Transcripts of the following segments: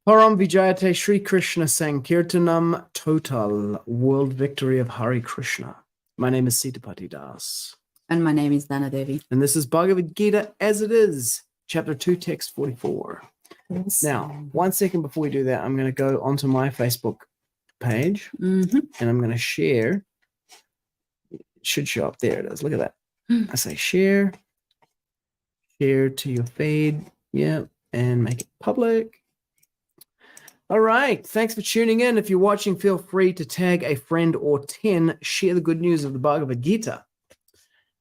Param Vijayate Sri Krishna Sankirtanam Total World Victory of Hare Krishna. My name is Sitapati Das. And my name is Danna Devi. And this is Bhagavad-gita as it is, chapter 2, text 44. Yes. Now, 1 second before we do that, I'm going to go onto my Facebook page and I'm going to share. It should show up. There it is. Look at that. I say share to your feed. Yeah. And make it public. All right. Thanks for tuning in. If you're watching, feel free to tag a friend or 10. Share the good news of the Bhagavad-gita.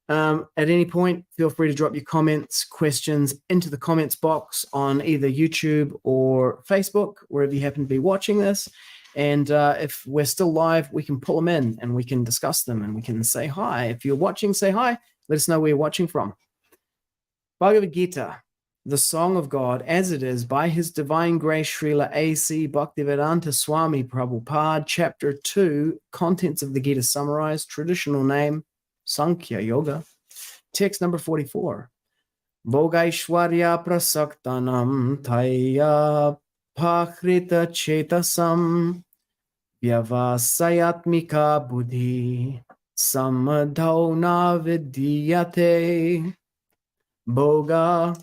At any point, feel free to drop your comments, questions into the comments box on either YouTube or Facebook, wherever you happen to be watching this. And if we're still live, we can pull them in and we can discuss them and we can say hi. If you're watching, say hi. Let us know where you're watching from. Bhagavad-gita, the Song of God, as it is, by His Divine Grace, Srila A.C. Bhaktivedanta Swami Prabhupada, Chapter 2, Contents of the Gita summarized, traditional name, Sankhya Yoga, text number 44. Bhogaīśvarya-prasaktānāṁ tayāpahṛta-cetasām vyavasāyātmikā buddhiḥ samādhau na vidhīyate bhoga.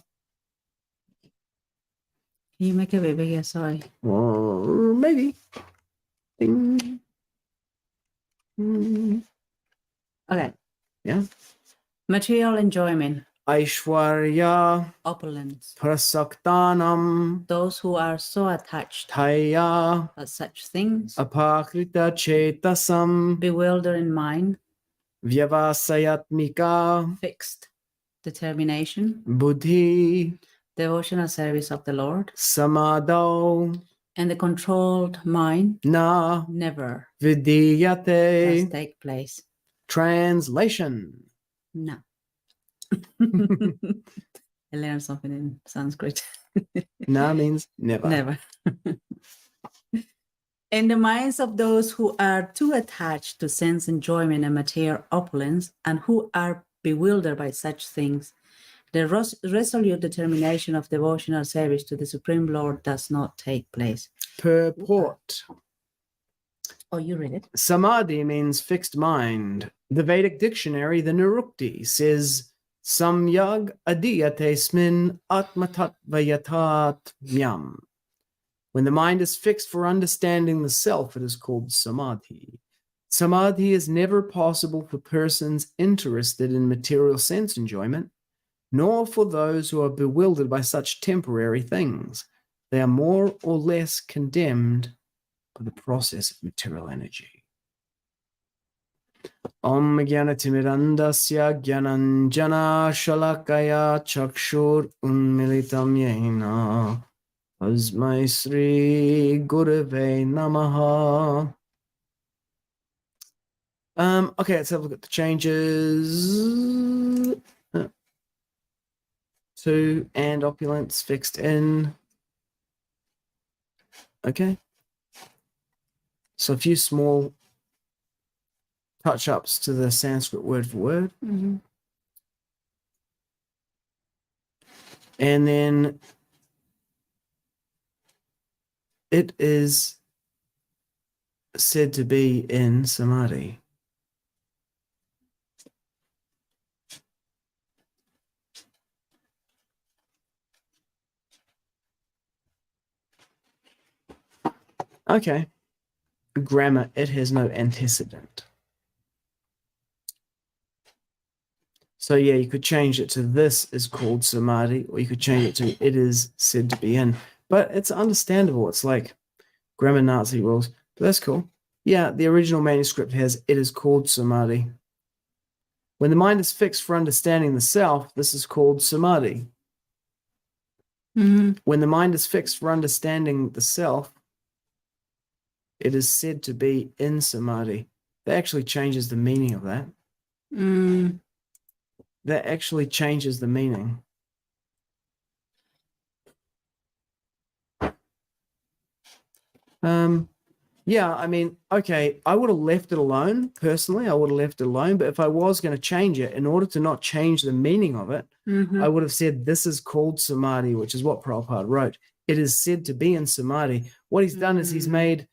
Can you make it a bit bigger? Sorry. Well, maybe. Ding. Okay. Yeah. Material enjoyment. Aiśvarya-prasaktānāṁ. Opulence. Those who are so attached Tayā. to such things. Apahṛta-cetasām. Bewildered in mind. Vyavasāyātmikā. Fixed determination. Buddhiḥ. Devotional service of the Lord. Samādhau. And the controlled mind Na. never Vidhīyate. does take place. Translation. No. I learned something in Sanskrit. Na means never. Never. In the minds of those who are too attached to sense enjoyment and material opulence and who are bewildered by such things, the resolute determination of devotional service to the Supreme Lord does not take place. Purport. Oh, you read it? Samādhi means fixed mind. The Vedic dictionary, the Nirukti, says samyag, ādhīyate, sminn, ātmatattva-yāthātmyam. When the mind is fixed for understanding the self, it is called samādhi. Samādhi is never possible for persons interested in material sense enjoyment, nor for those who are bewildered by such temporary things. They are more or less condemned by the process of material energy. Om Jnana-timirandasya Jnananjana Shalakaya Chakshur Unmilitam Yena Tasmai Sri Gurave Namaha. Okay, let's have a look at the changes. 2 and opulence fixed in. Okay. So a few small touch-ups to the Sanskrit word for word. And then it is said to be in Samādhi. Okay. Grammar, it has no antecedent. So yeah, you could change it to this is called Samādhi, or you could change it to it is said to be in. But it's understandable. It's like grammar Nazi rules. But that's cool. Yeah, the original manuscript has it is called Samādhi. When the mind is fixed for understanding the self, this is called Samādhi. When the mind is fixed for understanding the self, it is said to be in Samādhi. That actually changes the meaning of that. That actually changes the meaning. Yeah, I mean, okay, I would have left it alone. Personally, I would have left it alone. But if I was going to change it, in order to not change the meaning of it, I would have said this is called Samādhi, which is what Prabhupada wrote. it is said to be in samadhi. What he's done is he's made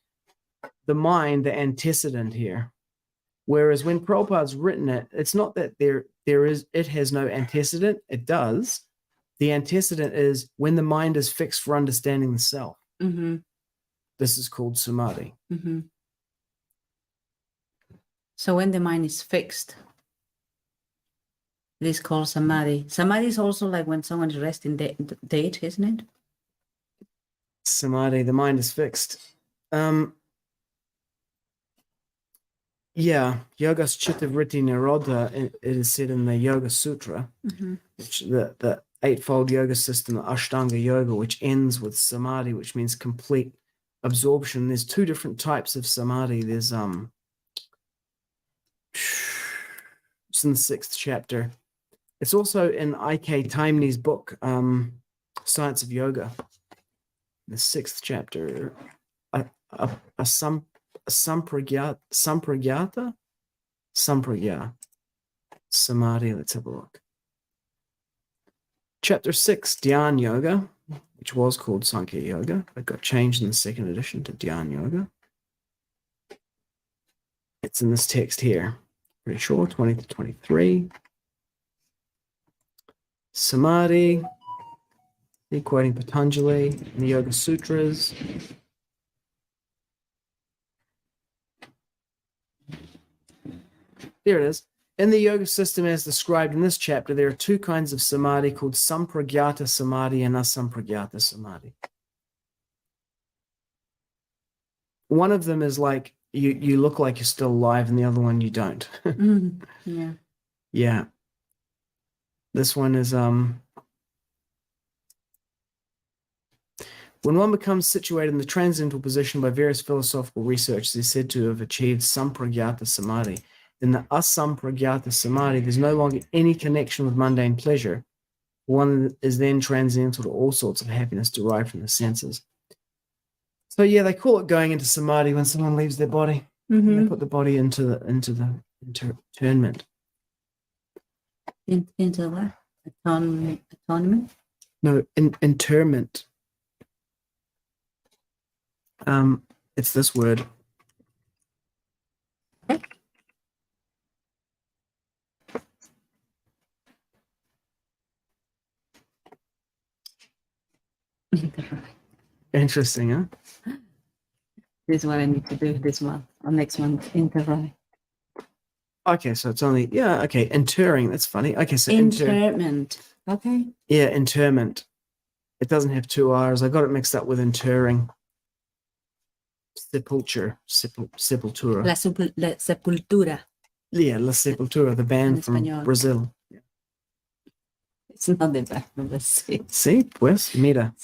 the mind the antecedent here. Whereas when Prabhupada's written it, it's not that it has no antecedent. It does. The antecedent is when the mind is fixed for understanding the self. Mm-hmm. This is called samadhi. Mm-hmm. So when the mind is fixed, it is called samadhi. Samadhi is also like when someone is resting date, isn't it? Samadhi, the mind is fixed. Yeah, Yogas Chitta Vritti Nirodha, it is said in the Yoga Sutra, which the eightfold yoga system, the Ashtanga Yoga, which ends with samadhi, which means complete absorption. There's two different types of samadhi. There's it's in the 6th chapter. It's also in I.K. Taimni's book, Science of Yoga, the 6th chapter. Sampragya samadhi. Let's have a look. Chapter 6, Dhyan Yoga, which was called Sankhya Yoga, but got changed in the 2nd edition to Dhyan Yoga. It's in this text here, pretty sure, 20 to 23. Samadhi, quoting Patanjali in the Yoga Sutras. There it is. In the yoga system as described in this chapter, there are two kinds of samadhi called sampragyata samadhi and asampragyata samadhi. One of them is like you look like you're still alive, and the other one you don't. Yeah. Yeah. This one is when one becomes situated in the transcendental position by various philosophical research, is said to have achieved sampragyata samadhi. In the asampragyata samadhi, there's no longer any connection with mundane pleasure. One is then transcendental to all sorts of happiness derived from the senses. So yeah, they call it going into samadhi when someone leaves their body. They put the body into the internment. Into what? Atonement? No, interment. It's this word. Interesting, huh? This is what I need to do this month or next month. Interment. Okay, so it's only interring. That's funny. Okay, so Interment. Okay. Yeah, interment. It doesn't have two R's. I got it mixed up with interring. Sepulture, sepultura. La sepultura. Yeah, La Sepultura, the band from español. Brazil. Yeah. It's not the band, let's see. Sí, pues, mira.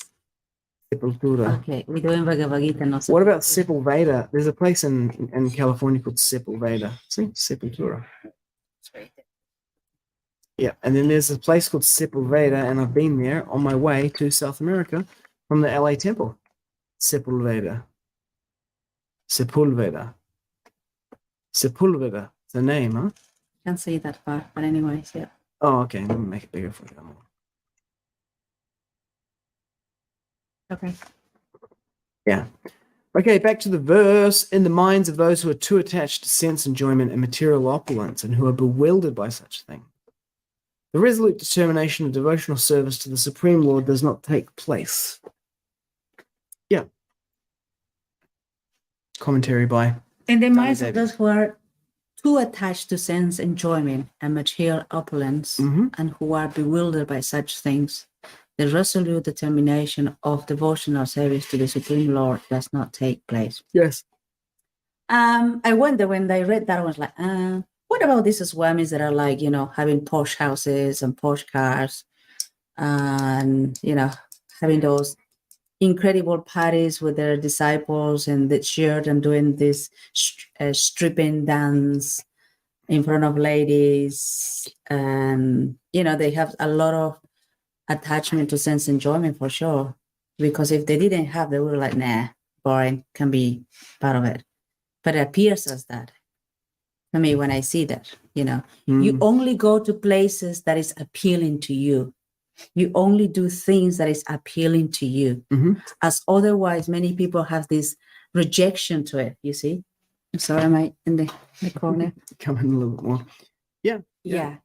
Sepultura. Okay, we do in Bhagavad-gita, no. What about Sepulveda? There's a place in California called Sepulveda. See, Sepultura. Yeah, and then there's a place called Sepulveda, and I've been there on my way to South America from the LA temple. Sepulveda. Sepulveda. Sepulveda. It's the name, huh? Can't see that far, but anyways, yeah. Oh, okay. Let me make it bigger for you. Okay. Yeah. Okay, back to the verse. In the minds of those who are too attached to sense enjoyment and material opulence and who are bewildered by such things, the resolute determination of devotional service to the Supreme Lord does not take place. Yeah. Commentary by In the minds of David. those who are too attached to sense enjoyment and material opulence and who are bewildered by such things, the resolute determination of devotional service to the Supreme Lord does not take place. Yes. I wonder when I read that, I was like, what about these swamis that are like, having posh houses and posh cars and, having those incredible parties with their disciples and the shirt and doing this stripping dance in front of ladies. And, they have a lot of attachment to sense enjoyment for sure. Because if they didn't have, they were like, nah, boring, can be part of it. But it appears as that. I mean, when I see that, you only go to places that is appealing to you. You only do things that is appealing to you. As otherwise, many people have this rejection to it, you see? I'm sorry, am I in the corner? Come in a little bit more. Yeah.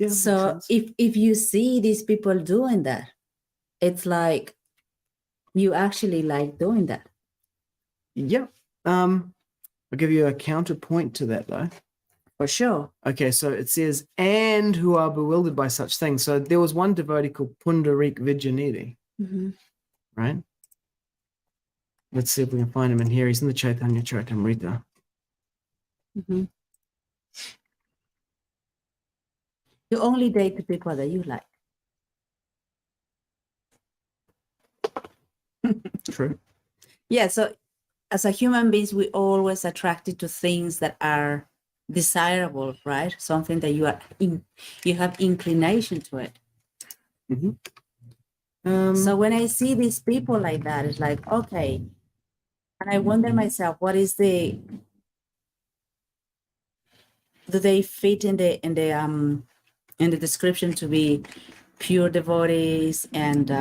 So if you see these people doing that, it's like you actually like doing that. Yeah. I'll give you a counterpoint to that, though. For sure. Okay, so it says, and who are bewildered by such things. So there was one devotee called Vidhīyate, right? Let's see if we can find him in here. He's in the Chaitanya Charitamrita. You only date the people that you like. True. Yeah, so as a human beings, we always attracted to things that are desirable, right? Something that you have inclination to it. So when I see these people like that, it's like, okay, and I wonder myself, what is do they fit in the description to be pure devotees and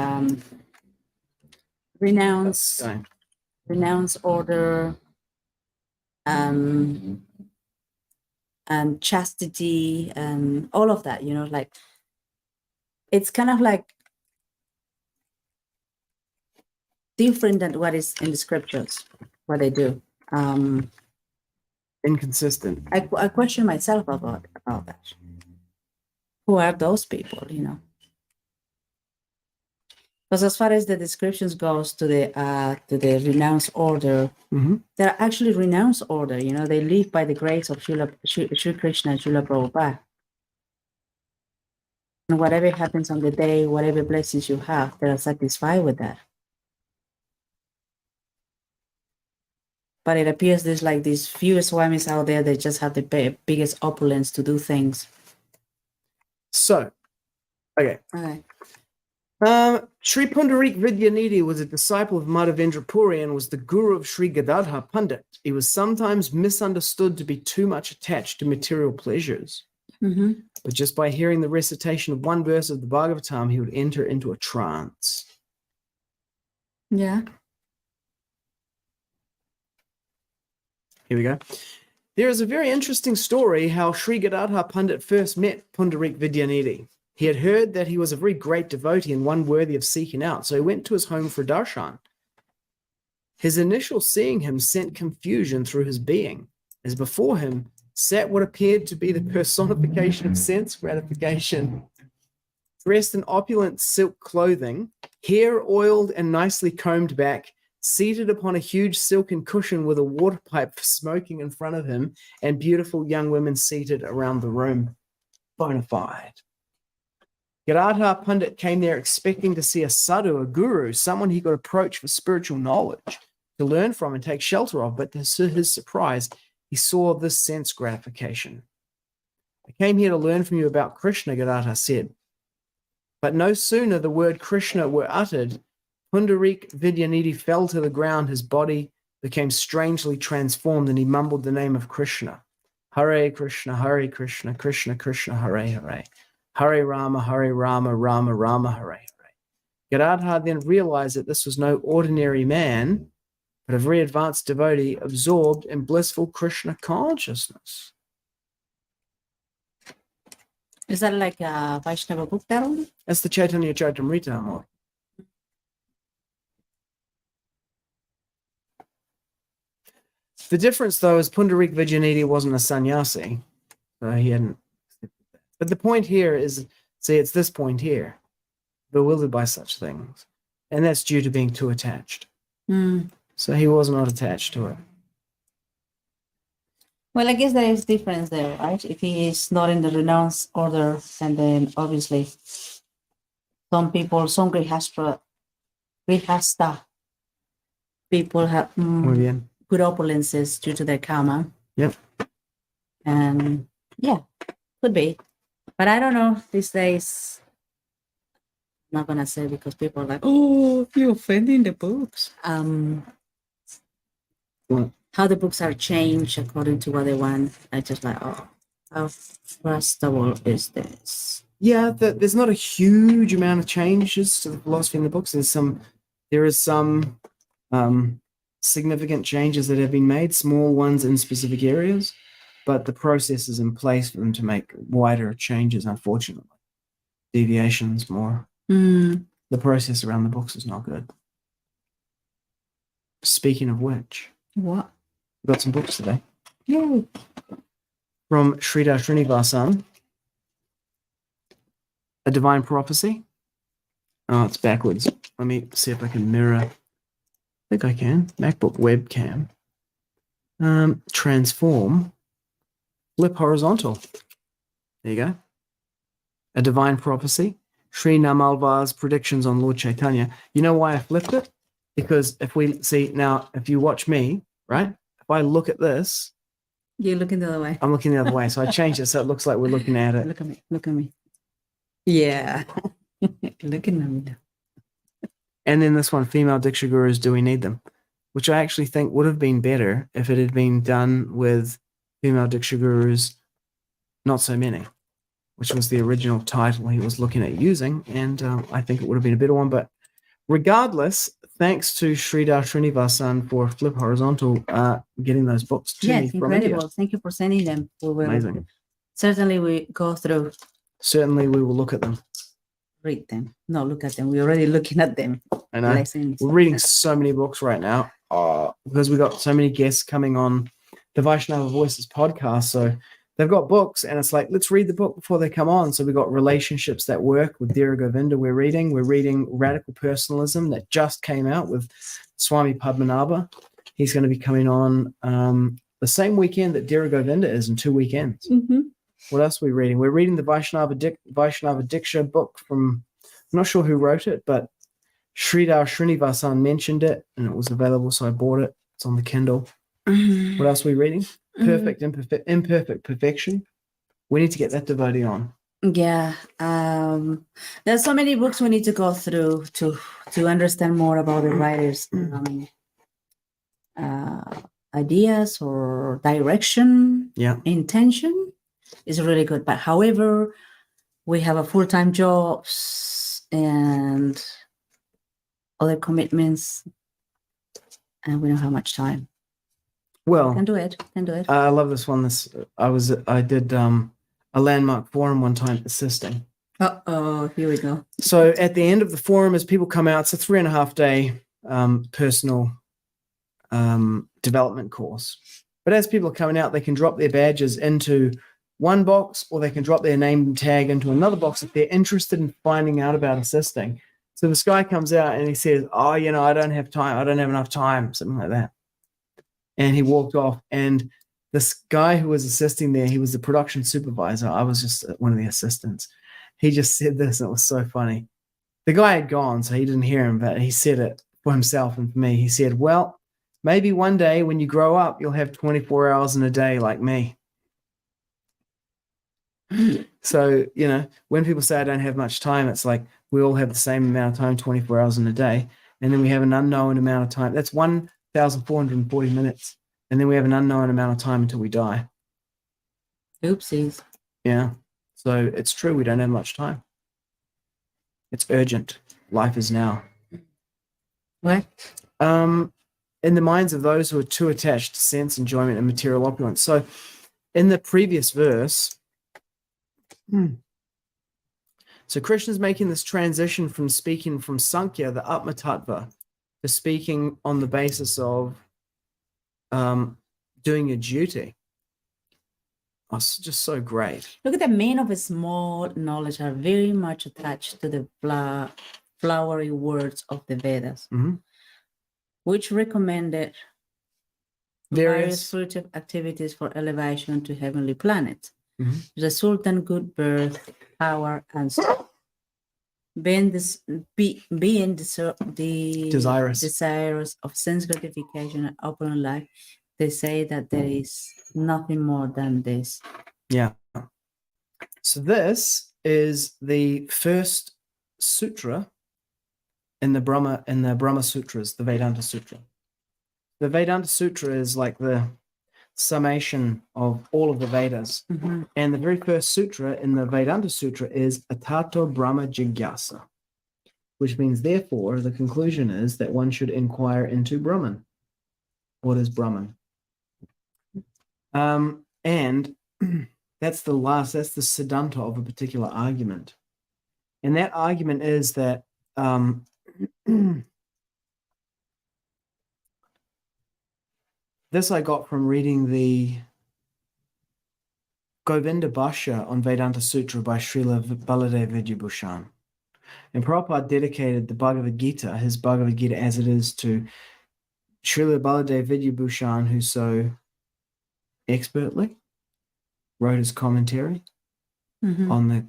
renounce order, and chastity and all of that, like it's kind of like different than what is in the scriptures, what they do. Inconsistent. I question myself about that. Who are those people, Because as far as the descriptions goes to the renounced order, they're actually renounced order. They live by the grace of Sri Krishna and Srila Prabhupada. And whatever happens on the day, whatever blessings you have, they're satisfied with that. But it appears there's like these few swamis out there that just have the biggest opulence to do things. So, okay. Sri Vidhīyate was a disciple of Madhavendra Puri and was the guru of Sri Gadadhar Pandit. He was sometimes misunderstood to be too much attached to material pleasures. But just by hearing the recitation of one verse of the Bhagavatam, he would enter into a trance. Yeah. Here we go. There is a very interesting story how Sri Gadadhar Pandit first met Vidhīyate. He had heard that he was a very great devotee and one worthy of seeking out, so he went to his home for darshan. His initial seeing him sent confusion through his being, as before him sat what appeared to be the personification of sense gratification. Dressed in opulent silk clothing, hair oiled and nicely combed back, seated upon a huge silken cushion with a water pipe smoking in front of him, and beautiful young women seated around the room. Bona fide. Gadadhar Pandit came there expecting to see a sadhu, a guru, someone he could approach for spiritual knowledge, to learn from and take shelter of, but to his surprise, he saw this sense gratification. I came here to learn from you about Krishna, Gadadhar said. But no sooner the word Krishna were uttered, Vidhīyate fell to the ground, his body became strangely transformed, and he mumbled the name of Krishna. Hare Krishna, Krishna Krishna, Hare Hare. Hare Rama, Rama Rama, Hare Hare. Gadadhar then realized that this was no ordinary man, but a very advanced devotee absorbed in blissful Krishna consciousness. Is that like a Vaishnava book, Darren? That's the Chaitanya Charitamrita. The difference, though, is Vidhīyate wasn't a sannyasi, so he hadn't. But the point here is, see, it's this point here, bewildered by such things, and that's due to being too attached. So he was not attached to it. Well, I guess there is difference there, right? If he is not in the renounced order, and then obviously some people, some grihasta people have good opulences due to their karma. Yep. And yeah, could be. But I don't know these days. I'm not gonna say because people are like, oh, you're offending the books. How the books are changed according to what they want. I just like, how first of all is this? Yeah, there's not a huge amount of changes to the philosophy in the books. There is some significant changes that have been made, small ones in specific areas, but the process is in place for them to make wider changes, unfortunately. Deviations more. The process around the books is not good. Speaking of which, What? we've got some books today. Yay. From Sridhar Srinivasan, A Divine Prophecy. Oh, it's backwards. Let me see if I can mirror. I think I can. MacBook webcam. Transform. Flip horizontal. There you go. A Divine Prophecy. Sri Namalvar's predictions on Lord Chaitanya. You know why I flipped it? Because if we see now, if you watch me, right? If I look at this, You're looking the other way. I'm looking the other way. So I changed it so it looks like we're looking at it. Look at me. Look at me. Yeah. Looking at me now. And then this one, Female Diksha Gurus, Do We Need Them? Which I actually think would have been better if it had been done with Female Diksha Gurus, Not So Many, which was the original title he was looking at using. And I think it would have been a better one. But regardless, thanks to Sridhar Srinivasan for Flip Horizontal getting those books to me Yes, from incredible. India. Thank you for sending them. We will Amazing. certainly we go through, Certainly we will look at them. read them. No, look at them. We're already looking at them. I know. Lessons. We're reading so many books right now because we got so many guests coming on the Vaishnava Voices podcast. So they've got books and it's like, let's read the book before they come on. So we've got Relationships That Work with Dhira Govinda. We're reading Radical Personalism that just came out with Swami Padmanabha. He's going to be coming on the same weekend that Dhira Govinda is in 2 weekends. Mm-hmm. What else are we reading? We're reading the Vaishnava Diksha book from, I'm not sure who wrote it, but Sridhar Srinivasan mentioned it and it was available, so I bought it. It's on the Kindle. What else are we reading? Perfect, Imperfect Perfection. We need to get that devotee on. Yeah. There's so many books we need to go through to understand more about the writer's ideas or direction, intention is really good. But however, we have a full-time jobs and other commitments, and we don't have much time. Well, Can do it. I love this one. I did a landmark forum one time assisting. Here we go. So at the end of the forum, as people come out, it's a 3.5 day personal development course. But as people are coming out, they can drop their badges into one box or they can drop their name tag into another box if they're interested in finding out about assisting. So this guy comes out and he says, I don't have time. I don't have enough time, something like that. And he walked off. And this guy who was assisting there, he was the production supervisor. I was just one of the assistants. He just said this, and it was so funny. The guy had gone, so he didn't hear him, but he said it for himself and for me. He said, well, maybe one day when you grow up, you'll have 24 hours in a day like me. So, when people say I don't have much time, it's like we all have the same amount of time, 24 hours in a day. And then we have an unknown amount of time. That's 1,440 minutes. And then we have an unknown amount of time until we die. Oopsies. Yeah. So it's true. We don't have much time. It's urgent. Life is now. What? In the minds of those who are too attached to sense enjoyment and material opulence. So in the previous verse, so Krishna's making this transition from speaking from Sankhya, the ātmatattva, to speaking on the basis of doing a duty. Oh, it's just so great. Look at the men of a small knowledge are very much attached to the flowery words of the Vedas, which recommended various fruitive activities for elevation to heavenly planets, result in good birth, power, and so being desirous of sense gratification and opulent life. They say that there is nothing more than this. Yeah. So this is the first sutra in the Brahma Sutras, the Vedanta Sutra. The Vedanta Sutra is like the summation of all of the Vedas. And the very first sutra in the Vedanta Sutra is Atato Brahma Jigyasa, which means, therefore, the conclusion is that one should inquire into Brahman. What is Brahman? And that's the siddhanta of a particular argument. And that argument is that this I got from reading the Govinda Bhashya on Vedanta Sutra by Srila Baladeva Vidyabhushan. And Prabhupada dedicated the Bhagavad-gita, his Bhagavad-gita as it is, to Srila Baladeva Vidyabhushan, who so expertly wrote his commentary on the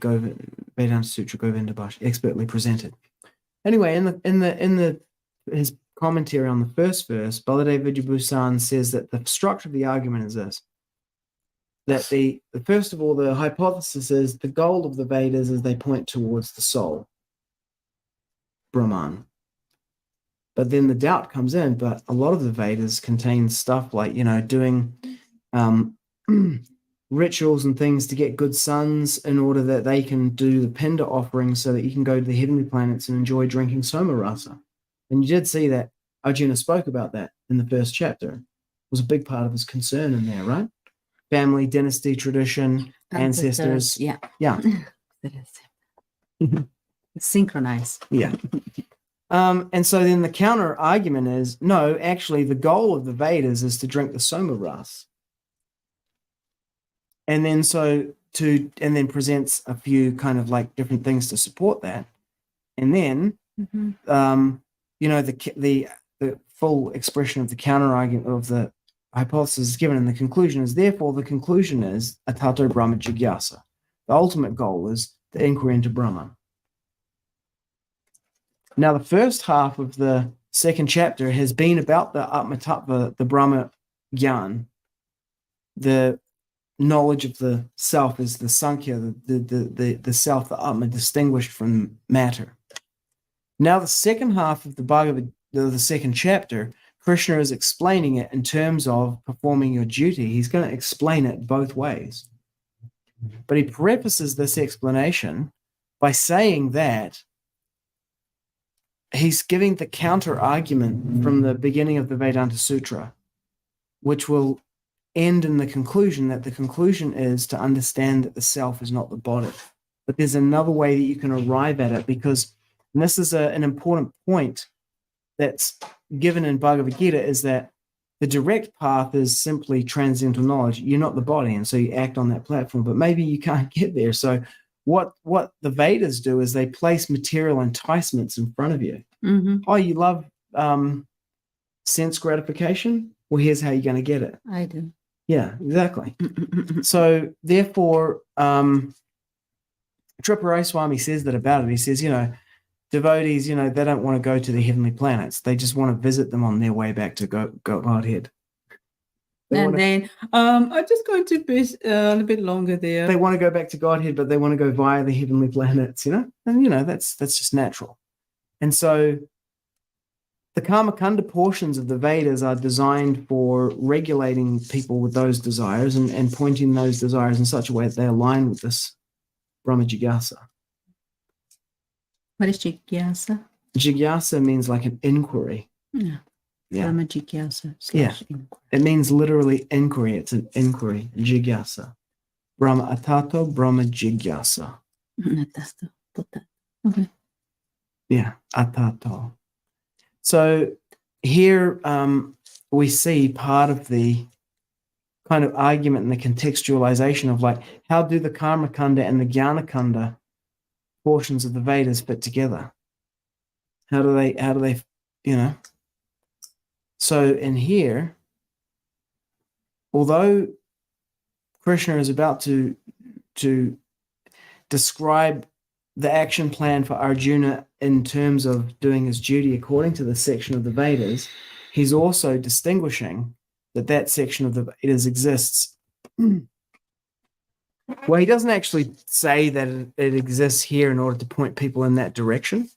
Vedanta Sutra Govinda Bhashya, expertly presented. Anyway, in his commentary on the first verse, Baladeva Vidyabhushan says that the structure of the argument is this: that first of all, the hypothesis is the goal of the Vedas is they point towards the soul, Brahman. But then the doubt comes in, but a lot of the Vedas contain stuff like, doing rituals and things to get good sons in order that they can do the Pinda offerings so that you can go to the heavenly planets and enjoy drinking Soma Rasa. And you did see that Arjuna spoke about that in the first chapter. It was a big part of his concern in there, right? Family, dynasty, tradition, ancestors. Yeah. Yeah. Synchronize. Yeah. And so then the counter argument is, no, actually the goal of the Vedas is to drink the Soma Rasa. And then presents a few kind of like different things to support that. And then, the full expression of the counter argument of the hypothesis is given in the conclusion is, therefore, the conclusion is Atato Brahma Jigyasa. The ultimate goal is the inquiry into Brahman. Now, the first half of the second chapter has been about the ātmatattva, the Brahma Gyan, the knowledge of the self is the Sankhya, the self, the Atma, distinguished from matter. Now, the second half of the second chapter, Krishna is explaining it in terms of performing your duty. He's going to explain it both ways. But he prefaces this explanation by saying that he's giving the counter argument from the beginning of the Vedanta Sutra, which will end in the conclusion, that the conclusion is to understand that the self is not the body. But there's another way that you can arrive at it, because, and this is an important point that's given in Bhagavad-gita, is that the direct path is simply transcendental knowledge. You're not the body, and so you act on that platform, but maybe you can't get there. So what the Vedas do is they place material enticements in front of you. Oh, you love sense gratification? Well, here's how you're going to get it. I do. Yeah, exactly. So therefore, Tripurari Swami says that about it. He says, devotees, they don't want to go to the heavenly planets. They just want to visit them on their way back to Godhead. I'm just going to be a little bit longer there. They want to go back to Godhead, but they want to go via the heavenly planets, and that's just natural. And so the Karmakanda portions of the Vedas are designed for regulating people with those desires and pointing those desires in such a way that they align with this Brahma Jigyasa. What is Jigyasa? Jigyasa means like an inquiry. Yeah. Brahma Jigyasa. Inquiry. It means literally inquiry. It's an inquiry. Jigyasa. Brahma Atato Brahma Jigyasa. Okay. Yeah. Atato. So here we see part of the kind of argument and the contextualization of like, how do the Karmakanda and the Jnanakanda portions of the Vedas fit together? How do they, So in here, although Krishna is about to describe the action plan for Arjuna in terms of doing his duty according to the section of the Vedas, he's also distinguishing that section of the Vedas exists. Well, he doesn't actually say that it exists here in order to point people in that direction.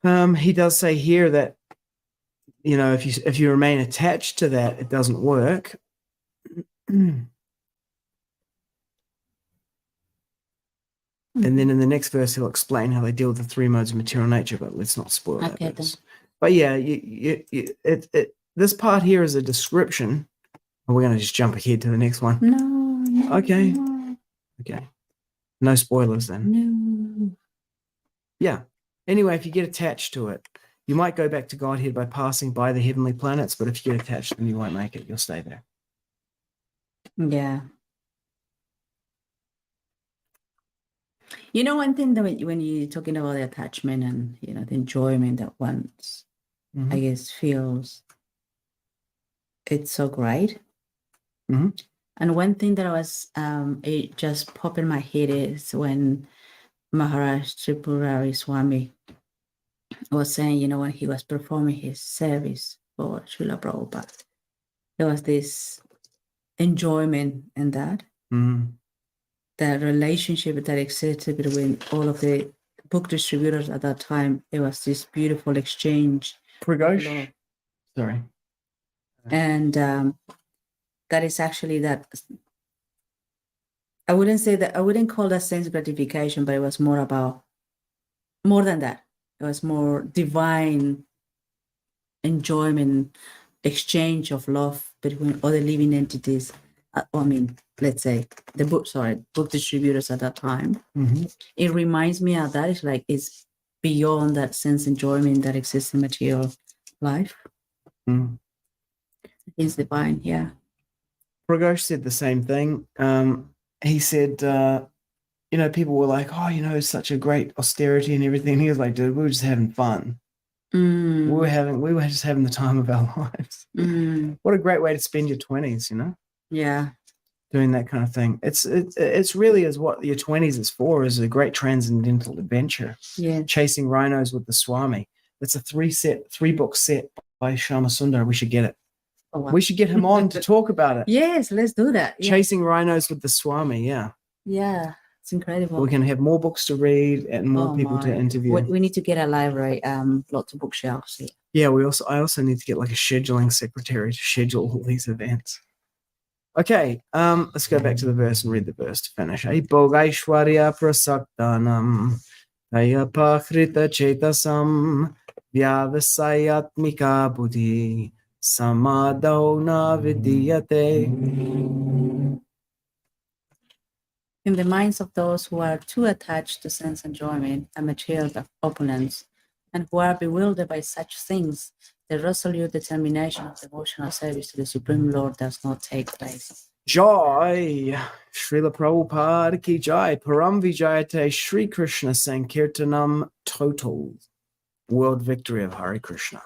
He does say here that you know, if you remain attached to that, it doesn't work. And then in the next verse, he'll explain how they deal with the three modes of material nature, but let's not spoil that. Okay, Verse. But yeah, this part here is a description. We're going to just jump ahead to the next one. No. Okay. No. Okay. No spoilers then. No. Yeah. Anyway, if you get attached to it, you might go back to Godhead by passing by the heavenly planets, but if you get attached, then you won't make it. You'll stay there. Yeah. You know, one thing that when you're talking about the attachment and, you know, the enjoyment that one, I guess, feels, it's so great. And one thing that it just popped in my head is when Maharaj Tripurari Swami was saying, you know, when he was performing his service for Srila Prabhupada, there was this enjoyment in that. The relationship that existed between all of the book distributors at that time, it was this beautiful exchange. Pragosh? Sorry. And that is actually that. I wouldn't call that sense gratification, but it was more than that. It was more divine enjoyment, exchange of love between other living entities. I mean, let's say the book distributors at that time. It reminds me of that. It's like it's beyond that sense enjoyment that exists in material life. It's divine, yeah. Pragosh said the same thing. He said, you know, people were like, oh, you know, such a great austerity and everything. He was like, dude, we were just having fun. We were just having the time of our lives. What a great way to spend your 20s, you know? Yeah. Doing that kind of thing. It's really is what your 20s is for, is a great transcendental adventure. Yeah. Chasing rhinos with the Swami. It's a 3-book set by Shama Sundar. We should get it. Oh, wow. We should get him on to talk about it. Yes, let's do that. Yeah. Chasing rhinos with the Swami, yeah. Yeah, it's incredible. We can have more books to read and more people to interview. We need to get a library, lots of bookshelves. Yeah, I also need to get like a scheduling secretary to schedule all these events. Okay, let's go back to the verse and read the verse to finish. Bhogaīśvarya-prasaktānāṁ tayāpahṛta-cetasām vyavasāyātmikā buddhiḥ samādhau na vidhīyate. In the minds of those who are too attached to sense enjoyment and material opulence, and who are bewildered by such things, the resolute determination of devotional service to the Supreme Lord does not take place. Jai, Srila Prabhupada ki jai, Param Vijayate, Shri Krishna Sankirtanam total. World victory of Hare Krishna.